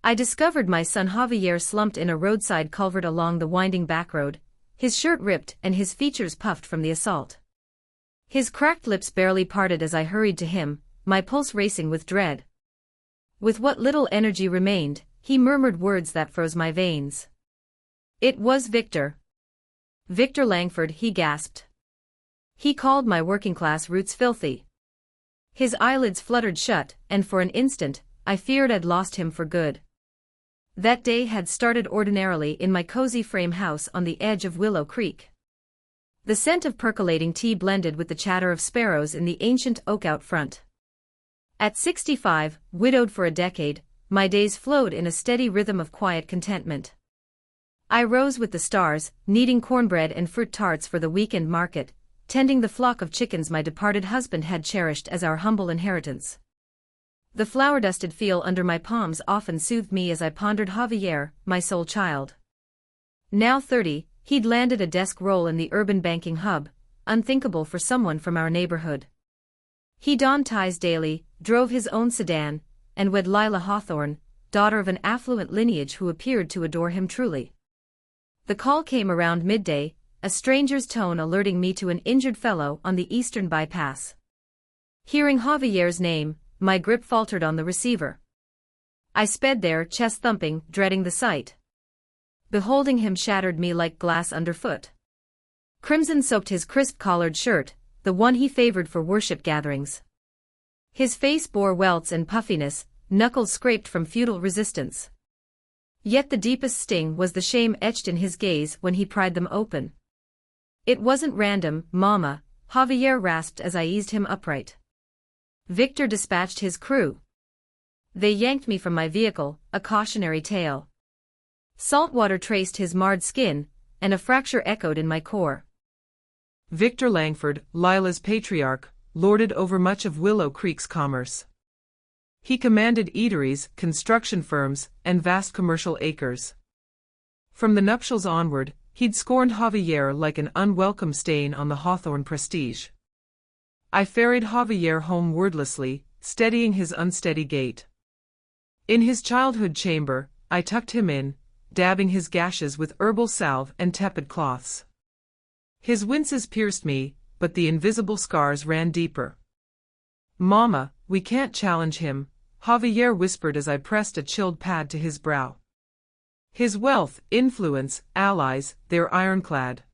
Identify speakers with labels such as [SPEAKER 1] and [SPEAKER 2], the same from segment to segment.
[SPEAKER 1] I discovered my son Javier slumped in a roadside culvert along the winding backroad, his shirt ripped and his features puffed from the assault. His cracked lips barely parted as I hurried to him, my pulse racing with dread. With what little energy remained, he murmured words that froze my veins. It was Victor. Victor Langford, he gasped. He called my working-class roots filthy. His eyelids fluttered shut, and for an instant, I feared I'd lost him for good. That day had started ordinarily in my cozy frame house on the edge of Willow Creek. The scent of percolating tea blended with the chatter of sparrows in the ancient oak out front. At 65, widowed for a decade, my days flowed in a steady rhythm of quiet contentment. I rose with the stars, kneading cornbread and fruit tarts for the weekend market, tending the flock of chickens my departed husband had cherished as our humble inheritance. The flower-dusted feel under my palms often soothed me as I pondered Javier, my sole child. Now 30, he'd landed a desk role in the urban banking hub, unthinkable for someone from our neighborhood. He donned ties daily, drove his own sedan, and wed Lila Hawthorne, daughter of an affluent lineage who appeared to adore him truly. The call came around midday, a stranger's tone alerting me to an injured fellow on the eastern bypass. Hearing Javier's name, my grip faltered on the receiver. I sped there, chest thumping, dreading the sight. Beholding him shattered me like glass underfoot. Crimson soaked his crisp-collared shirt, the one he favored for worship gatherings. His face bore welts and puffiness, knuckles scraped from futile resistance. Yet the deepest sting was the shame etched in his gaze when he pried them open. It wasn't random, Mama, Javier rasped as I eased him upright. Victor dispatched his crew. They yanked me from my vehicle, a cautionary tale. Salt water traced his marred skin, and a fracture echoed in my core.
[SPEAKER 2] Victor Langford, Lila's patriarch, lorded over much of Willow Creek's commerce. He commanded eateries, construction firms, and vast commercial acres. From the nuptials onward, he'd scorned Javier like an unwelcome stain on the Hawthorne prestige. I ferried Javier home wordlessly, steadying his unsteady gait. In his childhood chamber, I tucked him in, dabbing his gashes with herbal salve and tepid cloths. His winces pierced me, but the invisible scars ran deeper. Mama, we can't challenge him, Javier whispered as I pressed a chilled pad to his brow. His wealth, influence, allies, they're ironclad.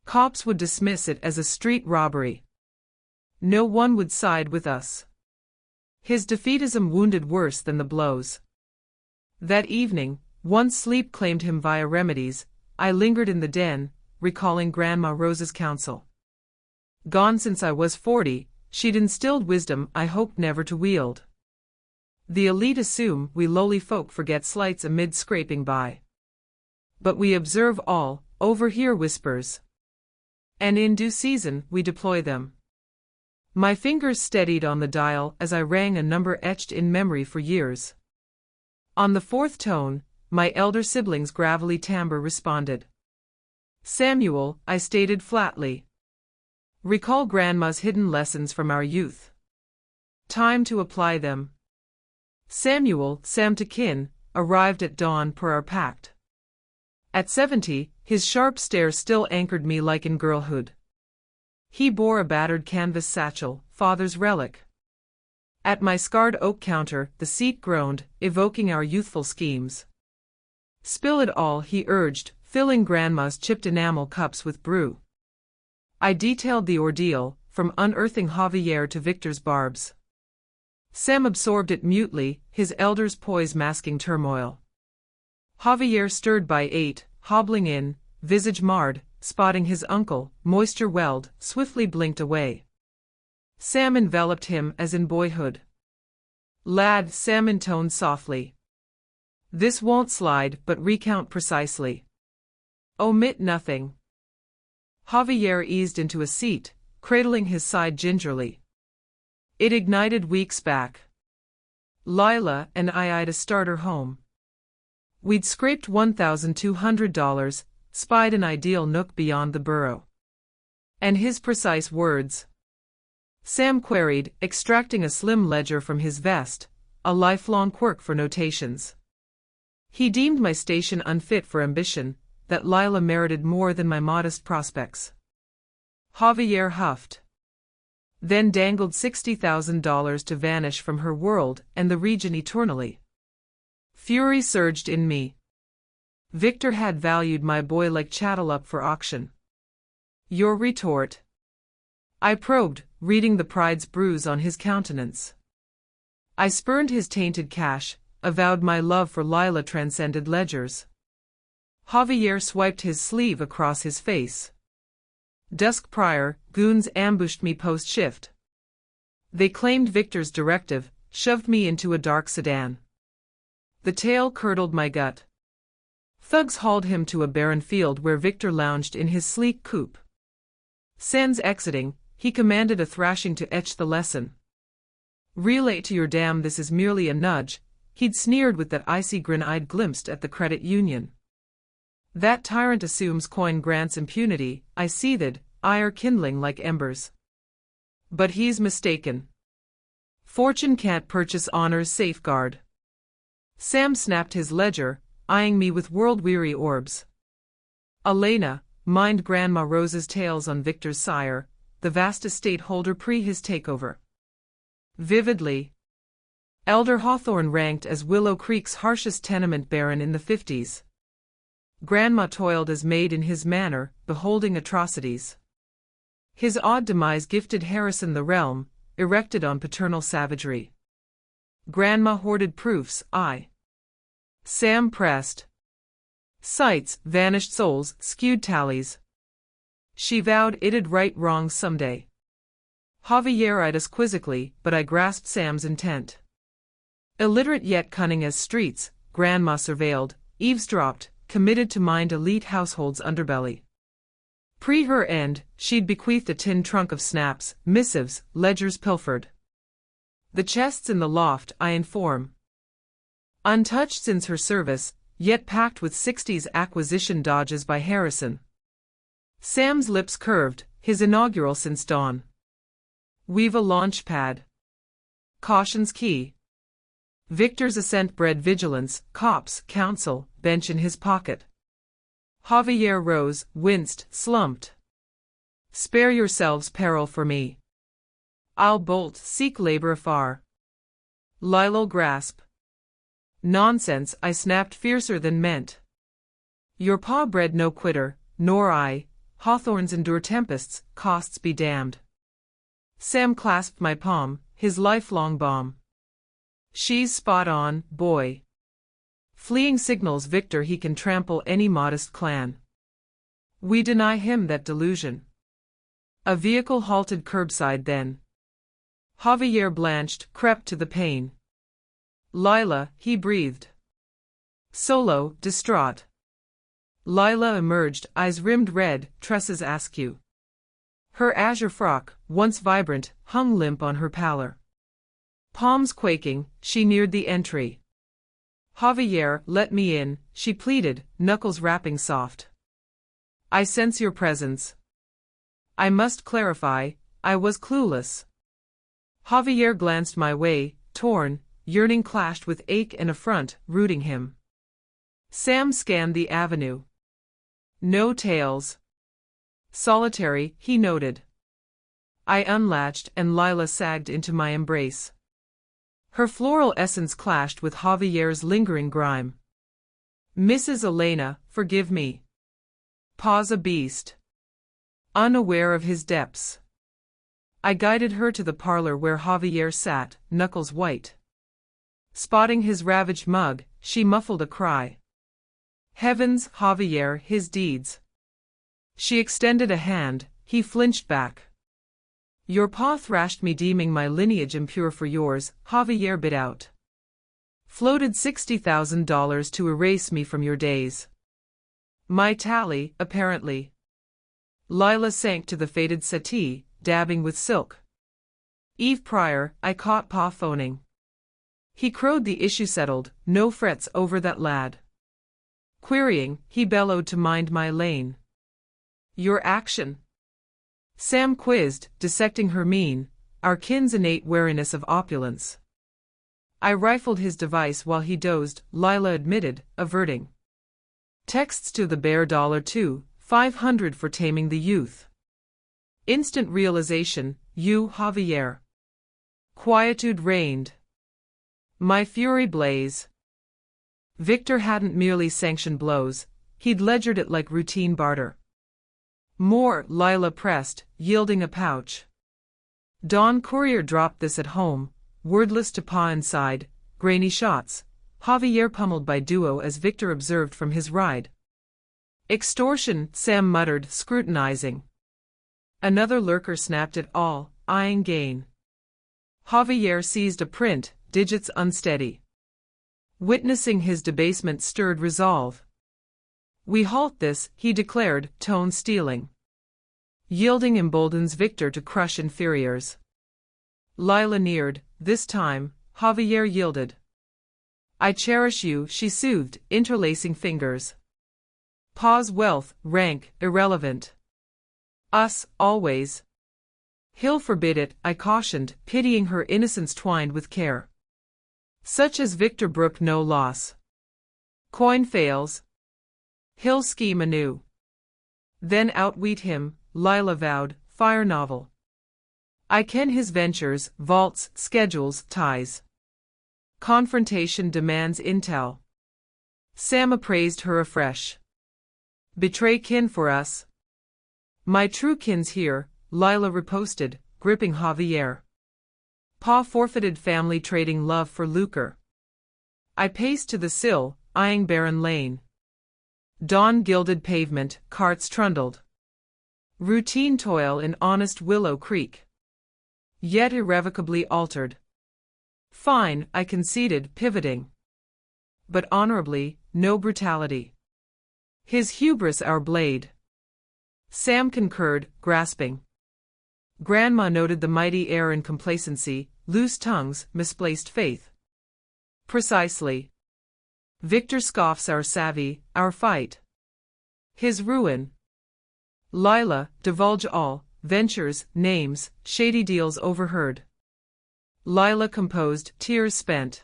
[SPEAKER 2] Cops would dismiss it as a street robbery. No one would side with us. His defeatism wounded worse than the blows. That evening, once sleep claimed him via remedies, I lingered in the den, recalling Grandma Rosa's counsel. Gone since I was 40, she'd instilled wisdom I hoped never to wield. The elite assume we lowly folk forget slights amid scraping by. But we observe all, overhear whispers. And in due season we deploy them. My fingers steadied on the dial as I rang a number etched in memory for years. On the fourth tone, my elder sibling's gravelly timbre responded. Samuel, I stated flatly. Recall Grandma's hidden lessons from our youth. Time to apply them. Samuel, Sam Tycoon, arrived at dawn per our pact. At 70, his sharp stare still anchored me like in girlhood. He bore a battered canvas satchel, father's relic. At my scarred oak counter, the seat groaned, evoking our youthful schemes. Spill it all, he urged, filling Grandma's chipped enamel cups with brew. I detailed the ordeal, from unearthing Javier to Victor's barbs. Sam absorbed it mutely, his elder's poise masking turmoil. Javier stirred by 8, hobbling in, visage marred, spotting his uncle, moisture-welled, swiftly blinked away. Sam enveloped him as in boyhood. Lad, Sam intoned softly. This won't slide, but recount precisely. Omit nothing. Javier eased into a seat, cradling his side gingerly. It ignited weeks back. Lila and I eyed a starter home. We'd scraped $1,200, spied an ideal nook beyond the burrow. And his precise words? Sam queried, extracting a slim ledger from his vest, a lifelong quirk for notations. He deemed my station unfit for ambition, that Lila merited more than my modest prospects. Javier huffed. Then dangled $60,000 to vanish from her world and the region eternally. Fury surged in me. Victor had valued my boy like chattel up for auction. Your retort? I probed, reading the pride's bruise on his countenance. I spurned his tainted cash, avowed my love for Lila transcended ledgers. Javier swiped his sleeve across his face. Dusk prior, goons ambushed me post-shift. They claimed Victor's directive, shoved me into a dark sedan. The tale curdled my gut. Thugs hauled him to a barren field where Victor lounged in his sleek coupe. Sans exiting, he commanded a thrashing to etch the lesson. Relay to your dam this is merely a nudge, he'd sneered with that icy grin I'd glimpsed at the credit union. That tyrant assumes coin grants impunity, I seethed, ire kindling like embers. But he's mistaken. Fortune can't purchase honor's safeguard. Sam snapped his ledger, eyeing me with world-weary orbs. Elena, mind Grandma Rosa's tales on Victor's sire, the vast estate holder pre his takeover. Vividly. Elder Hawthorne ranked as Willow Creek's harshest tenement baron in the 50s. Grandma toiled as maid in his manor, beholding atrocities. His odd demise gifted Harrison the realm, erected on paternal savagery. Grandma hoarded proofs, Sam pressed. Sights, vanished souls, skewed tallies. She vowed it'd right wrongs someday. Javier eyed us quizzically, but I grasped Sam's intent. Illiterate yet cunning as streets, Grandma surveilled, eavesdropped, committed to mind elite household's underbelly. Pre her end, she'd bequeathed a tin trunk of snaps, missives, ledgers pilfered. The chests in the loft, I inform. Untouched since her service, yet packed with 60s acquisition dodges by Harrison. Sam's lips curved, his inaugural since dawn. We've a launch pad. Caution's key. Victor's ascent bred vigilance, cops, counsel, bench in his pocket. Javier rose, winced, slumped. Spare yourselves peril for me. I'll bolt, seek labor afar. Lila'll grasp. Nonsense, I snapped fiercer than meant. Your pa bred no quitter, nor I, hawthorns endure tempests, costs be damned. Sam clasped my palm, his lifelong balm. She's spot on, boy. Fleeing signals Victor he can trample any modest clan. We deny him that delusion. A vehicle halted curbside then. Javier blanched, crept to the pane. Lila, he breathed. Solo, distraught. Lila emerged, eyes rimmed red, tresses askew. Her azure frock, once vibrant, hung limp on her pallor. Palms quaking, she neared the entry. Javier, let me in, she pleaded, knuckles rapping soft. I sense your presence. I must clarify, I was clueless. Javier glanced my way, torn, yearning clashed with ache and affront, rooting him. Sam scanned the avenue. No tales. Solitary, he noted. I unlatched and Lila sagged into my embrace. Her floral essence clashed with Javier's lingering grime. Mrs. Elena, forgive me. Pa's a beast. Unaware of his depths. I guided her to the parlor where Javier sat, knuckles white. Spotting his ravaged mug, she muffled a cry. Heavens, Javier, his deeds. She extended a hand, he flinched back. Your pa thrashed me deeming my lineage impure for yours, Javier bit out. Floated $60,000 to erase me from your days. My tally, apparently. Lila sank to the faded settee, dabbing with silk. Eve prior, I caught pa phoning. He crowed the issue settled, no frets over that lad. Querying, he bellowed to mind my lane. Your action? Sam quizzed, dissecting her mien, our kin's innate wariness of opulence. I rifled his device while he dozed, Lila admitted, averting. Texts to the bear $2,500 for taming the youth. Instant realization, you, Javier. Quietude reigned. My fury blaze. Victor hadn't merely sanctioned blows, he'd ledgered it like routine barter. More, Lila pressed, yielding a pouch. Dawn Courier dropped this at home, wordless to Pa inside, grainy shots, Javier pummeled by duo as Victor observed from his ride. Extortion, Sam muttered, scrutinizing. Another lurker snapped it all, eyeing gain. Javier seized a print, digits unsteady. Witnessing his debasement stirred resolve. We halt this, he declared, tone stealing. Yielding emboldens Victor to crush inferiors. Lila neared, this time, Javier yielded. I cherish you, she soothed, interlacing fingers. Pa's wealth, rank, irrelevant. Us, always. He'll forbid it, I cautioned, pitying her innocence twined with care. Such as Victor brooked no loss. Coin fails. He'll scheme anew. Then outwit him, Lila vowed, fire novel. I ken his ventures, vaults, schedules, ties. Confrontation demands intel. Sam appraised her afresh. Betray kin for us. My true kin's here, Lila riposted, gripping Javier. Pa forfeited family trading love for lucre. I paced to the sill, eyeing barren lane. Dawn-gilded pavement, carts trundled. Routine toil in honest Willow Creek. Yet irrevocably altered. Fine, I conceded, pivoting. But honorably, no brutality. His hubris our blade. Sam concurred, grasping. Grandma noted the mighty air and complacency, loose tongues, misplaced faith. Precisely. Victor scoffs our savvy, our fight. His ruin. Lila, divulge all, ventures, names, shady deals overheard. Lila composed, tears spent.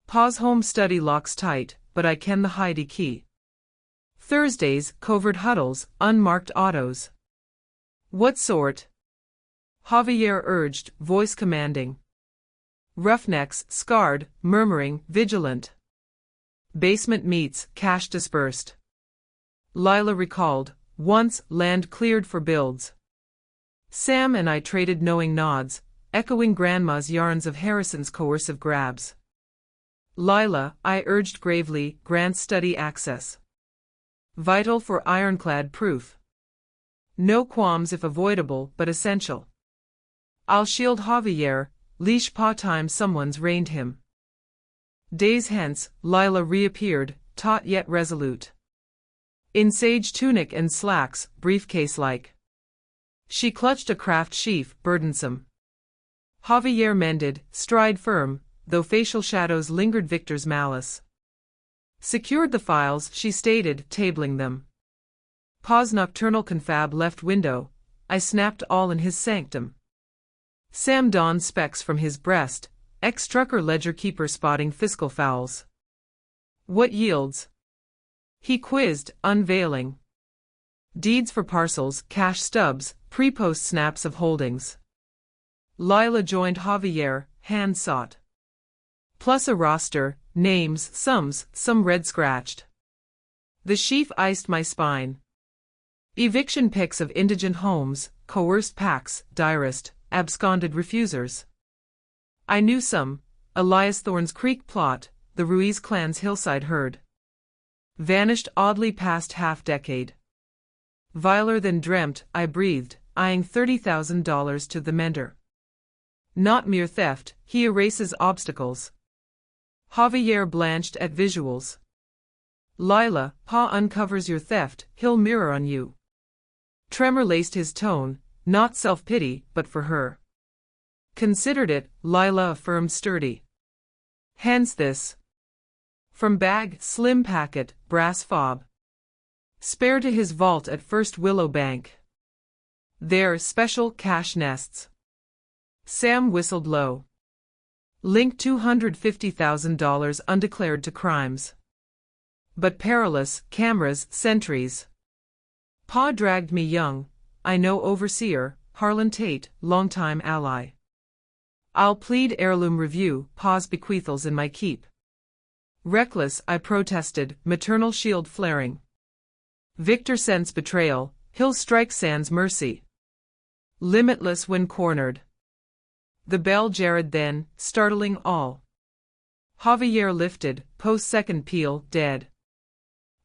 [SPEAKER 2] Pa's home study locks tight, but I ken the hidey key. Thursdays, covert huddles, unmarked autos. What sort? Javier urged, voice commanding. Roughnecks, scarred, murmuring, vigilant. Basement meets, cash dispersed. Lila recalled, once, land cleared for builds. Sam and I traded knowing nods, echoing Grandma's yarns of Harrison's coercive grabs. Lila, I urged gravely, grant study access. Vital for ironclad proof. No qualms if avoidable, but essential. I'll shield Javier, leash Pa time someone's reined him. Days hence, Lila reappeared, taut yet resolute. In sage tunic and slacks, briefcase-like. She clutched a craft sheaf, burdensome. Javier mended, stride firm, though facial shadows lingered Victor's malice. Secured the files, she stated, tabling them. Pa's nocturnal confab left window, I snapped all in his sanctum. Sam donned specs from his breast, ex-trucker ledger keeper spotting fiscal fouls. What yields? He quizzed, unveiling. Deeds for parcels, cash stubs, pre-post snaps of holdings. Lila joined Javier, hand sought. Plus a roster, names, sums, some red-scratched. The sheaf iced my spine. Eviction pics of indigent homes, coerced packs, diarist, absconded refusers. I knew some, Elias Thorne's Creek plot, the Ruiz clan's hillside herd. Vanished oddly past half-decade. Viler than dreamt, I breathed, eyeing $30,000 to the mender. Not mere theft, he erases obstacles. Javier blanched at visuals. Lila, Pa uncovers your theft, he'll mirror on you. Tremor laced his tone, not self-pity, but for her. Considered it, Lila affirmed sturdy. Hence this. From bag, slim packet, brass fob. Spare to his vault at First Willow Bank. There, special cash nests. Sam whistled low. Link $250,000 undeclared to crimes. But perilous, cameras, sentries. Pa dragged me young, I know overseer, Harlan Tate, longtime ally. I'll plead heirloom review, Pa's bequeathals in my keep. Reckless, I protested, maternal shield flaring. Victor scents betrayal, he'll strike sans mercy. Limitless when cornered. The bell jarred then, startling all. Javier lifted, post-second peal, dead.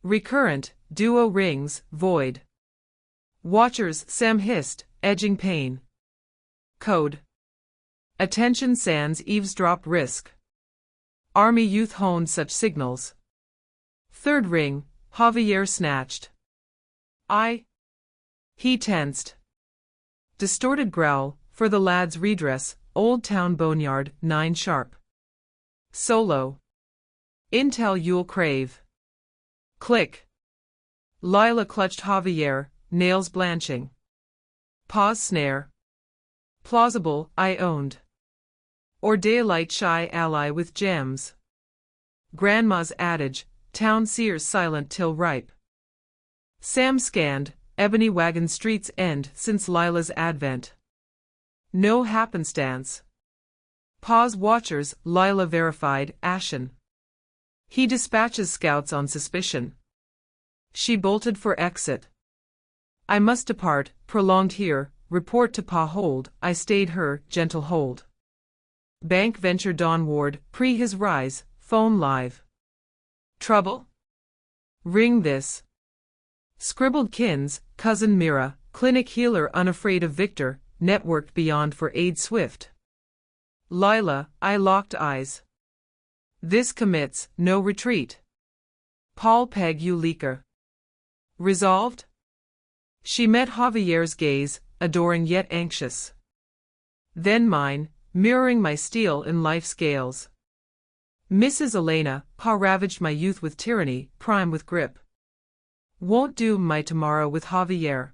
[SPEAKER 2] Recurrent, duo rings, void. Watchers, Sam hissed, edging pain. Code. Attention sans eavesdrop risk. Army youth honed such signals. Third ring, Javier snatched. He tensed. Distorted growl, for the lad's redress, Old Town Boneyard, 9 sharp. Solo. Intel you'll crave. Click. Lila clutched Javier, nails blanching. Pa's snare. Plausible, I owned. Or daylight shy ally with gems. Grandma's adage, town seers silent till ripe. Sam scanned, ebony wagon street's end since Lila's advent. No happenstance. Pa's watchers, Lila verified, ashen. He dispatches scouts on suspicion. She bolted for exit. I must depart, prolonged here, report to Pa hold, I stayed her, gentle hold. Bank venture dawnward, pre his rise, phone live. Trouble? Ring this. Scribbled kins, cousin Mira, clinic healer unafraid of Victor, networked beyond for aid swift. Lila, I locked eyes. This commits, no retreat. Paul peg you leaker. Resolved? She met Javier's gaze, adoring yet anxious. Then mine, mirroring my steel in life's scales. Mrs. Elena, Pa ravaged my youth with tyranny, prime with grip. Won't doom my tomorrow with Javier.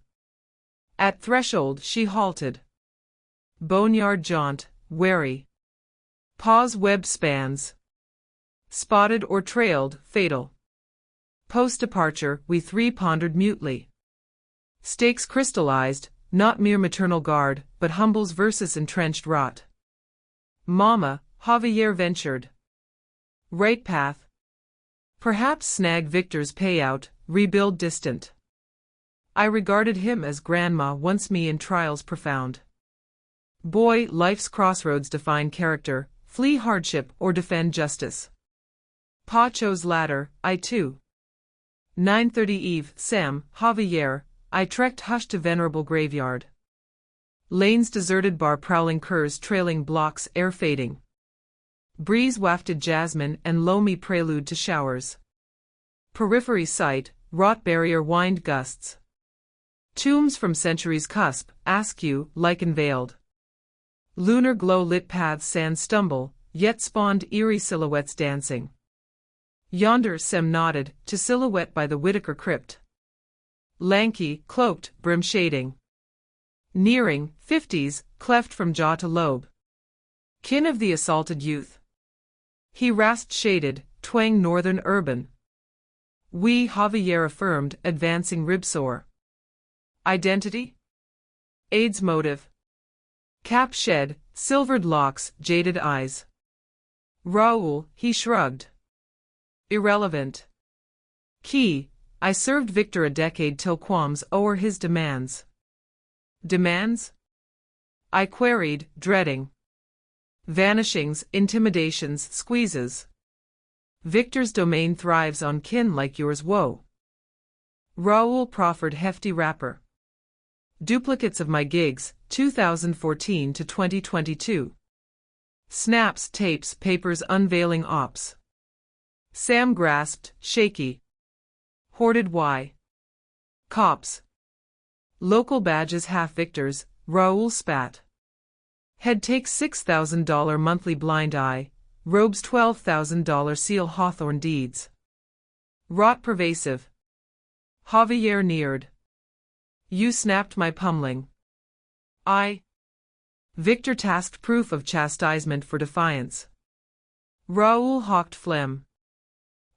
[SPEAKER 2] At threshold she halted. Boneyard jaunt, wary. Pa's web spans. Spotted or trailed, fatal. Post-departure, we three pondered mutely. Stakes crystallized, not mere maternal guard, but humbles versus entrenched rot. Mama, Javier ventured. Right path. Perhaps snag Victor's payout, rebuild distant. I regarded him as grandma once me in trials profound. Boy, life's crossroads define character, flee hardship or defend justice. Pa chose latter, I too. 9:30 Eve, Sam, Javier, I trekked hushed to venerable graveyard. Lanes deserted bar prowling curs trailing blocks air fading. Breeze wafted jasmine and loamy prelude to showers. Periphery sight, wrought barrier wind gusts. Tombs from centuries cusp, askew, lichen veiled. Lunar glow lit paths sand stumble, yet spawned eerie silhouettes dancing. Yonder Sem nodded, to silhouette by the Whitaker crypt. Lanky, cloaked, brim shading. Nearing, 50s, cleft from jaw to lobe. Kin of the assaulted youth. He rasped shaded, twang northern urban. We Javier affirmed, advancing ribsore. Identity? AIDS motive. Cap shed, silvered locks, jaded eyes. Raoul, he shrugged. Irrelevant. Key, I served Victor a decade till qualms o'er his demands. Demands? I queried, dreading. Vanishings, intimidations, squeezes. Victor's domain thrives on kin like yours, woe. Raoul proffered hefty wrapper. Duplicates of my gigs, 2014 to 2022. Snaps, tapes, papers unveiling ops. Sam grasped, shaky. Hoarded why? Cops. Local badges half victors, Raoul spat. Head takes $6,000 monthly blind eye, robes $12,000 seal Hawthorne deeds. Rot pervasive. Javier neared. You snapped my pummeling. Victor tasked proof of chastisement for defiance. Raoul hawked phlegm.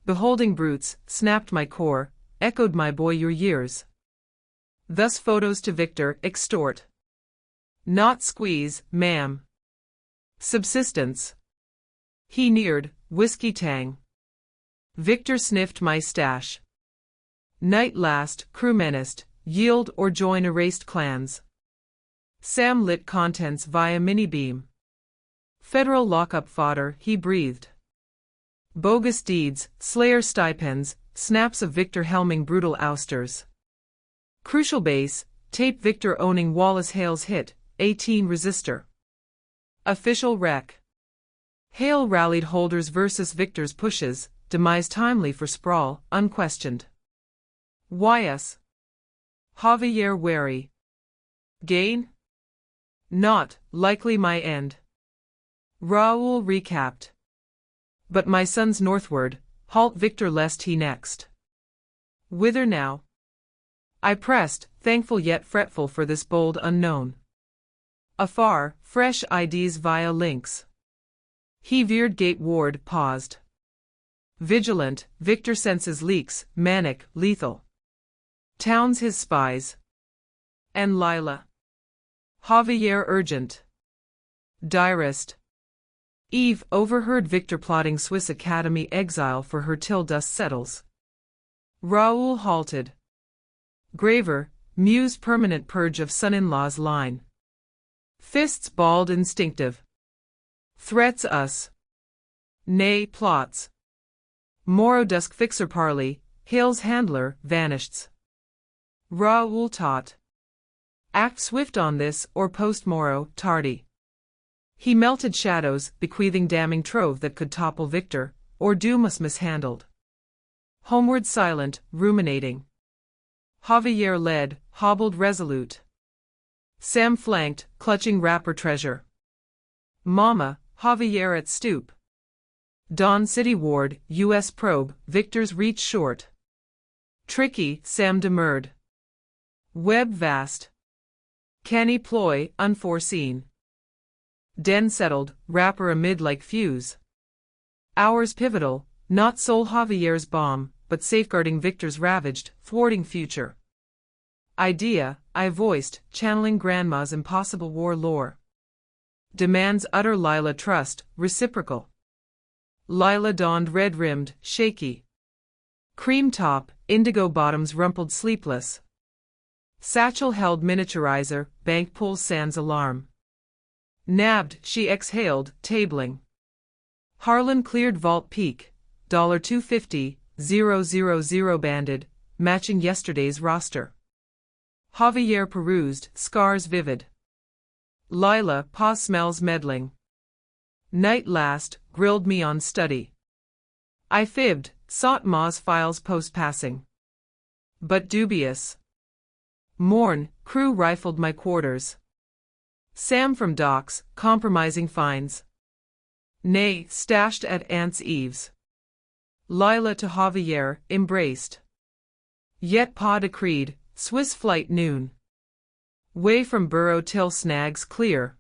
[SPEAKER 2] Beholding brutes, snapped my core, echoed my boy your years. Thus photos to Victor extort. Not squeeze, ma'am. Subsistence. He neared, whiskey tang. Victor sniffed my stash. Night last, crew menaced, yield or join erased clans. Sam lit contents via mini-beam. Federal lockup fodder, he breathed. Bogus deeds, slayer stipends, snaps of Victor helming brutal ousters. Crucial base, tape Victor owning Wallace Hale's hit, 18 resistor. Official rec. Hale rallied holders versus Victor's pushes, demise timely for sprawl, unquestioned. Why us? Javier wary. Gain? Not, likely my end. Raoul recapped. But my son's northward, halt Victor lest he next. Whither now? I pressed, thankful yet fretful for this bold unknown. Afar, fresh IDs via links. He veered gateward, paused. Vigilant, Victor senses leaks, manic, lethal. Towns his spies. And Lila. Javier urgent. Diarist. Eve overheard Victor plotting Swiss Academy exile for her till dust settles. Raoul halted. Graver, Muse permanent purge of son-in-law's line. Fists balled instinctive. Threats us. Nay, plots. Moro dusk fixer parley, Hale's handler, vanished. Raoul taught. Act swift on this, or post-Moro, tardy. He melted shadows, bequeathing damning trove that could topple Victor, or doom us mishandled. Homeward silent, ruminating. Javier led, hobbled resolute. Sam flanked, clutching wrapper treasure. Mama, Javier at stoop. Dawn City Ward, U.S. probe, Victor's reach short. Tricky, Sam demurred. Web vast. Canny ploy, unforeseen. Den settled, wrapper amid like fuse. Hours pivotal, not sole Javier's bomb, but safeguarding Victor's ravaged, thwarting future. Idea, I voiced, channeling Grandma's impossible war lore. Demands utter Lila trust, reciprocal. Lila donned red-rimmed, shaky. Cream top, indigo bottoms rumpled sleepless. Satchel held miniaturizer, bank pulls sans alarm. Nabbed, she exhaled, tabling. Harlan cleared vault peak, $250, 000 banded, matching yesterday's roster. Javier perused, scars vivid. Lila, paw smells meddling. Night last, grilled me on study. I fibbed, sought Ma's files post-passing. But dubious. Morn, crew rifled my quarters. Sam from docks, compromising finds. Nay, stashed at Aunt's Eve's. Lila to Javier, embraced. Yet Pa decreed, Swiss flight noon. Way from burrow till snags clear.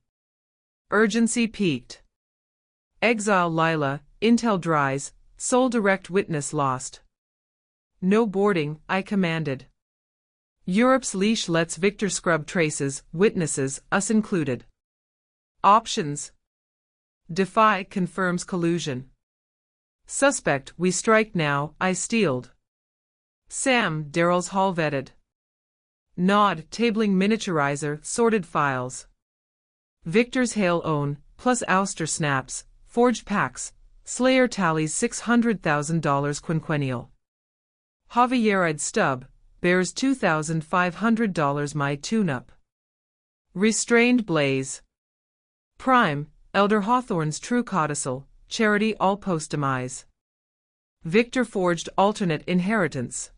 [SPEAKER 2] Urgency peaked. Exile Lila, intel dries, sole direct witness lost. No boarding, I commanded. Europe's leash lets Victor scrub traces, witnesses, us included. Options. Defy confirms collusion. Suspect, we strike now, I steeled. Sam, Daryl's hall vetted. Nod, tabling miniaturizer, sorted files. Victor's Hale own, plus ouster snaps, forged packs, Slayer tallies $600,000 quinquennial. Javier-I'd stub, bears $2,500 my tune-up. Restrained blaze. Prime, Elder Hawthorne's true codicil, charity all post-demise. Victor forged alternate inheritance.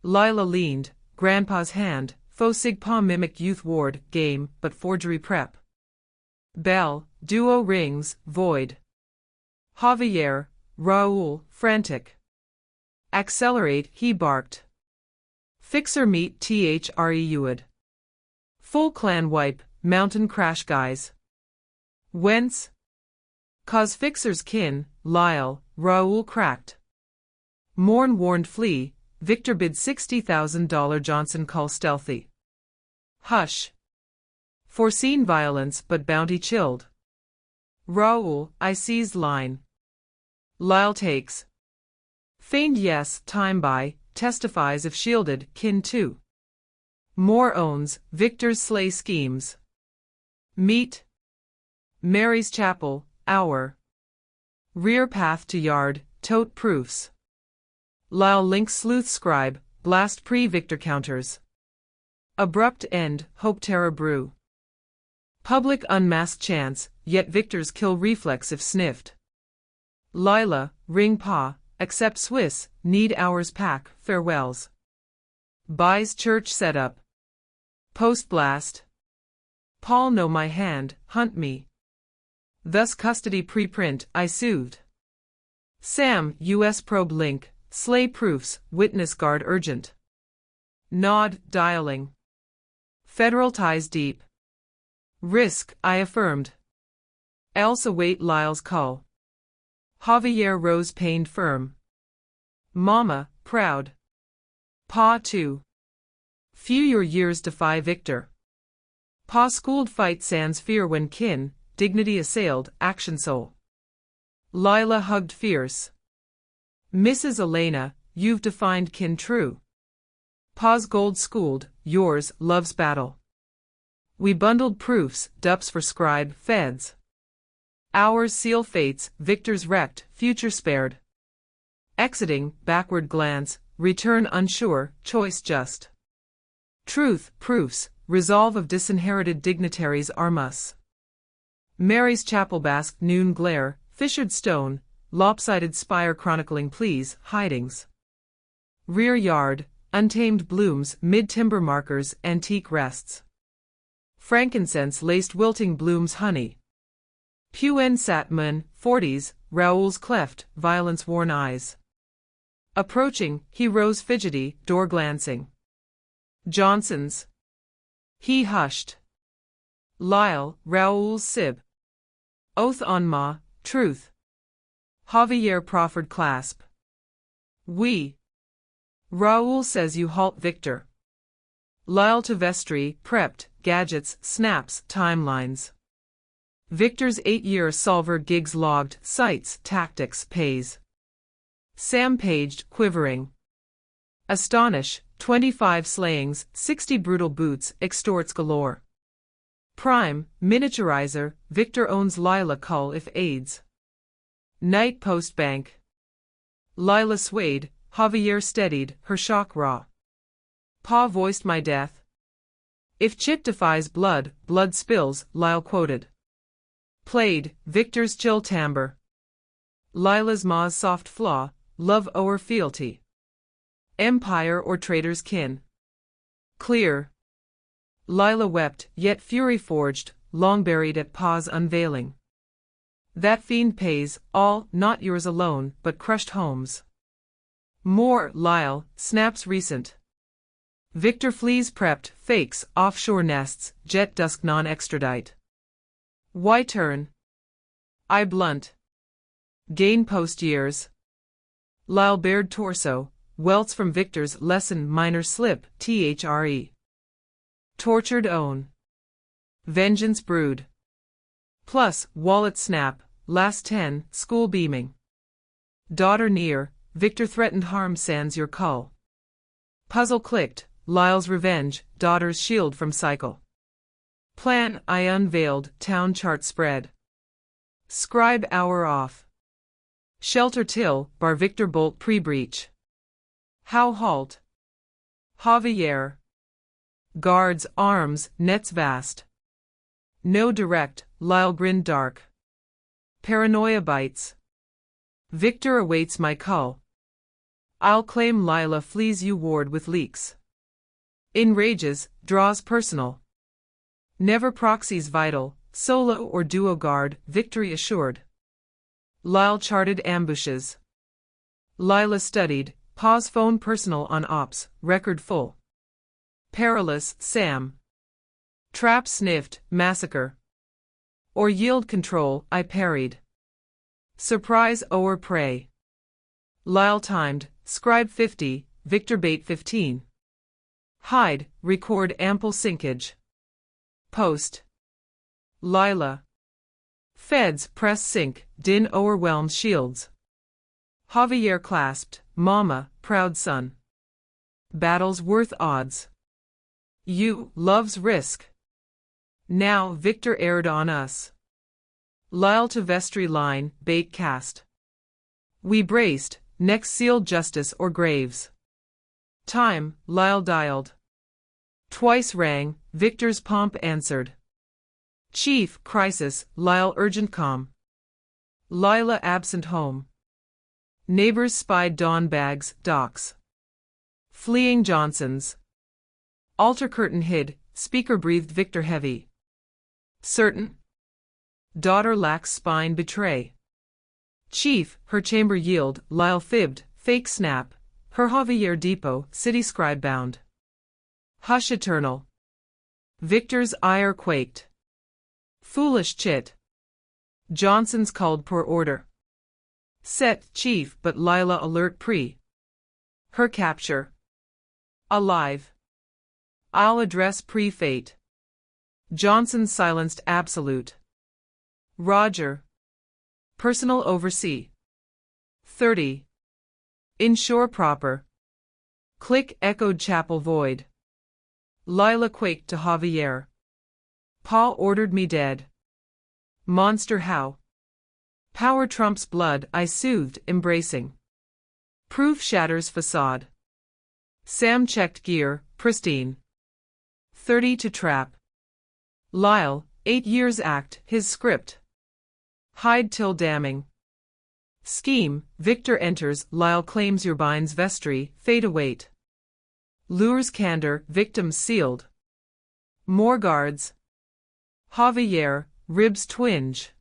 [SPEAKER 2] Lila leaned, Grandpa's hand, faux sigpa mimicked youth ward, game, but forgery prep. Bell, duo rings, void. Javier, Raoul, frantic. Accelerate, he barked. Fixer meet THREU'd. Full clan wipe, mountain crash guys. Whence? Cause fixers kin, Lyle, Raoul cracked. Morn warned flee, Victor bid $60,000 Johnson call stealthy. Hush. Foreseen violence but bounty chilled. Raoul, I seized line. Lyle takes. Feigned yes, time by, testifies if shielded, kin too. Moore owns, Victor's slay schemes. Meet. Mary's Chapel, hour. Rear path to yard, tote proofs. Lyle link sleuth scribe, blast pre-Victor counters. Abrupt end, hope terror brew. Public unmasked chance, yet Victor's kill reflex if sniffed. Lila, ring pa, accept Swiss, need hours pack, farewells. Buys church setup. Post blast. Paul know my hand, hunt me. Thus custody preprint, I soothed. Sam, US probe link, slay proofs, witness guard urgent. Nod, dialing. Federal ties deep. Risk, I affirmed. Else await Lyle's call. Javier rose pained firm. Mama, proud. Pa too. Few your years defy Victor. Pa schooled fight sans fear when kin, dignity assailed, action soul. Lila hugged fierce. Mrs. Elena, you've defined kin true. Pa's gold schooled, yours, love's battle. We bundled proofs, dups for scribe, feds. Ours seal fates, Victor's wrecked, future spared. Exiting, backward glance, return unsure, choice just. Truth, proofs, resolve of disinherited dignitaries armas. Mary's Chapel basked noon glare, fissured stone, lopsided spire chronicling pleas, hidings. Rear yard, untamed blooms, mid-timber markers, antique rests. Frankincense laced wilting blooms honey. Puen Satman, 40s, Raoul's cleft, violence-worn eyes. Approaching, he rose fidgety, door glancing. Johnson's. He hushed. Lyle, Raoul's sib. Oath on ma, truth. Javier proffered clasp. We. Raoul says you halt Victor. Lyle to vestry, prepped, gadgets, snaps, timelines. Victor's 8-year solver gigs logged, sights, tactics, pays. Sam paged, quivering. Astonish, 25 slayings, 60 brutal boots, extorts galore. Prime, miniaturizer, Victor owns Lila cull if aids. Night post bank. Lila swayed, Javier steadied, her shock raw. Pa voiced my death. If chip defies blood, blood spills, Lyle quoted. Played, Victor's chill timbre. Lila's ma's soft flaw, love o'er fealty. Empire or traitor's kin. Clear. Lila wept, yet fury forged, long buried at pa's unveiling. That fiend pays, all, not yours alone, but crushed homes. More, Lyle, snaps recent. Victor flees prepped, fakes, offshore nests, jet dusk non-extradite. Why turn? I blunt. Gain post years. Lyle bared torso, welts from Victor's lesson minor slip, THRE. Tortured own. Vengeance brood. Plus, wallet snap, last 10, school beaming. Daughter near, Victor threatened harm sans your cull. Puzzle clicked, Lyle's revenge, daughter's shield from cycle. Plan I unveiled, town chart spread. Scribe hour off. Shelter till, bar Victor bolt pre-breach. How halt? Javier. Guards, arms, nets vast. No direct, Lyle grinned dark. Paranoia bites. Victor awaits my cull. I'll claim Lila flees you ward with leaks. Enrages, draws personal. Never proxies vital, solo or duo guard, victory assured. Lyle charted ambushes. Lila studied, pause phone personal on ops, record full. Perilous, Sam. Trap sniffed, massacre. Or yield control, I parried. Surprise or prey. Lyle timed, scribe 50, Victor bait 15. Hide, record ample sinkage. Post. Lila. Feds press sink, din overwhelmed shields. Javier clasped, mama, proud son. Battles worth odds. You, love's risk. Now Victor aired on us. Lyle to vestry line, bait cast. We braced, next sealed justice or graves. Time, Lyle dialed. Twice rang, Victor's pomp answered. Chief, crisis, Lyle urgent calm. Lila absent home. Neighbors spied dawn bags, docks. Fleeing Johnsons. Altar curtain hid, speaker breathed Victor heavy. Certain? Daughter lacks spine betray. Chief, her chamber yield, Lyle fibbed, fake snap, her Javier depot, city scribe bound. Hush eternal. Victor's ire quaked. Foolish chit. Johnson's called per order. Set, chief, but Lila alert pre. Her capture. Alive. I'll address pre-fate. Johnson silenced absolute. Roger. Personal oversee. 30. Inshore proper. Click echoed chapel void. Lila quaked to Javier. Pa ordered me dead. Monster how? Power trumps blood, I soothed, embracing. Proof shatters facade. Sam checked gear, pristine. 30 to trap. Lyle, 8 years act, his script. Hide till damning. Scheme, Victor enters, Lyle claims your binds vestry, fate await. Lures candor, victims sealed. More guards. Javier, ribs twinge.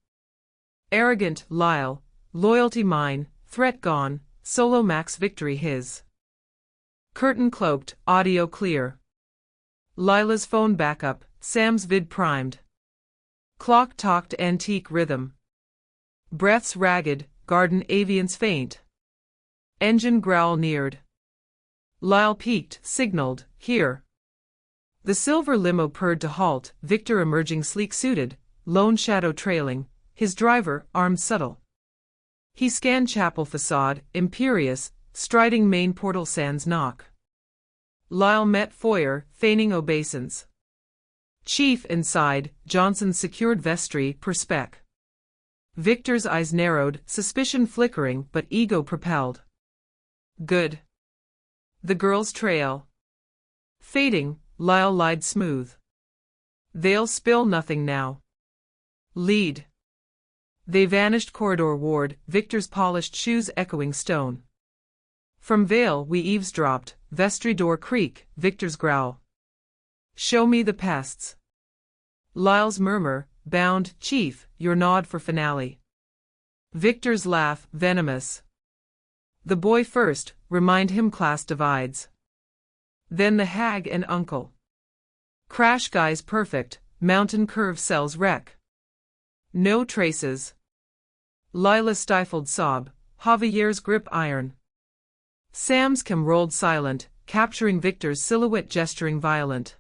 [SPEAKER 2] Arrogant, Lyle, loyalty mine, threat gone, solo max victory his. Curtain cloaked, audio clear. Lila's phone backup, Sam's vid primed. Clock talked antique rhythm. Breaths ragged, garden avians faint. Engine growl neared. Lyle peaked, signaled, here. The silver limo purred to halt, Victor emerging sleek-suited, lone shadow trailing, his driver, armed subtle. He scanned chapel facade, imperious, striding main portal sans knock. Lyle met foyer, feigning obeisance. Chief inside, Johnson secured vestry, perspec. Victor's eyes narrowed, suspicion flickering but ego propelled. Good. The girl's trail. Fading, Lyle lied smooth. They'll spill nothing now. Lead. They vanished corridor ward, Victor's polished shoes echoing stone. From veil we eavesdropped, vestry door creak, Victor's growl. Show me the pests. Lyle's murmur, bound, chief, your nod for finale. Victor's laugh, venomous. The boy first, remind him class divides. Then the hag and uncle. Crash guys perfect, mountain curve cells wreck. No traces. Lila stifled sob, Javier's grip iron. Sam's cam rolled silent, capturing Victor's silhouette gesturing violent.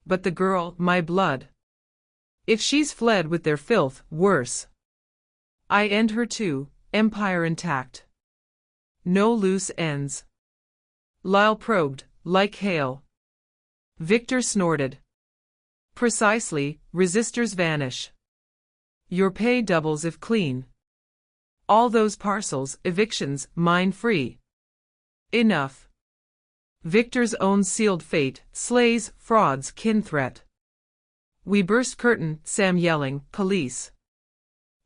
[SPEAKER 2] But the girl, my blood. If she's fled with their filth, worse. I end her too, empire intact. No loose ends. Lyle probed, like hail. Victor snorted. Precisely, resistors vanish. Your pay doubles if clean. All those parcels, evictions, mine free. Enough. Victor's own sealed fate, slays, frauds, kin threat. We burst curtain, Sam yelling, police.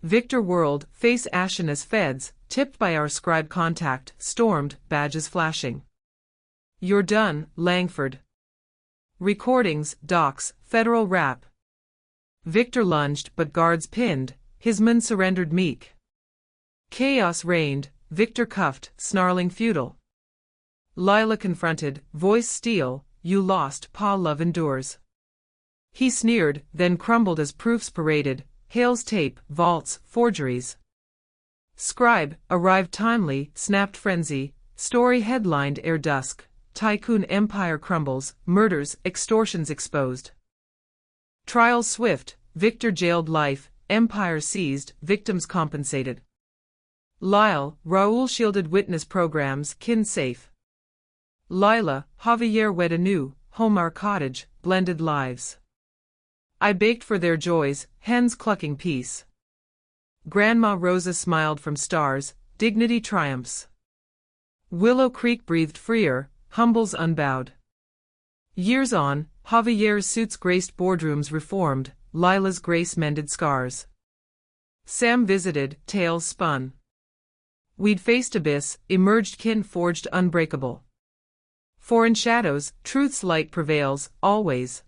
[SPEAKER 2] Victor whirled, face ashen as feds, tipped by our scribe contact, stormed, badges flashing. You're done, Langford. Recordings, docs, federal rap. Victor lunged, but guards pinned, his men surrendered meek. Chaos reigned, Victor cuffed, snarling futile. Lila confronted, voice steel, you lost, pa love endures. He sneered, then crumbled as proofs paraded, Hale's tape, vaults, forgeries. Scribe, arrived timely, snapped frenzy, story headlined ere dusk, Tycoon empire crumbles, murders, extortions exposed. Trials swift, Victor jailed life, empire seized, victims compensated. Lyle, Raoul shielded witness programs, kin safe. Lila, Javier wed anew, home our cottage, blended lives. I baked for their joys, hens clucking peace. Grandma Rosa smiled from stars, dignity triumphs. Willow Creek breathed freer, humbles unbowed. Years on, Javier's suits graced boardrooms reformed, Lila's grace mended scars. Sam visited, tales spun. We'd faced abyss, emerged kin forged unbreakable. For in shadows, truth's light prevails, always.